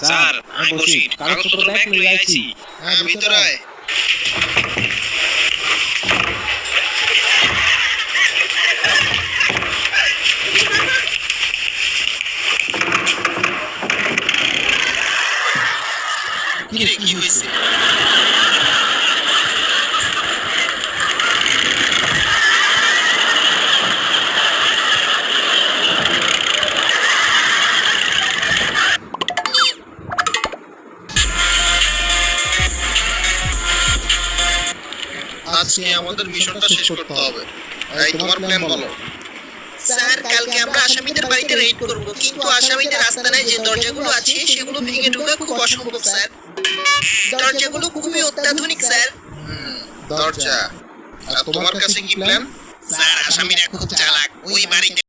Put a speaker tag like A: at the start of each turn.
A: sir আমি বসি কাগজপত্র ব্যাগ লই আইছি
B: হ্যাঁ ভিতরে আয় কি রে কি হইছে আজকে আমাদের মিশনটা শেষ করতে হবে এই তোমার প্ল্যান বলো
C: স্যার কালকে আমরা আসামিদের বাড়িতে রেড করব কিন্তু আসামিদের আস্তানায় যে দরজাগুলো আছে সেগুলো ভেঙে ঢোকা খুব অসম্ভব স্যার দরজাগুলো খুবই অত্যাধুনিক স্যার
B: দরজা আর তোমার কাছে কি প্ল্যান
C: স্যার আসামিরা খুব চালাক ওই বাড়িতে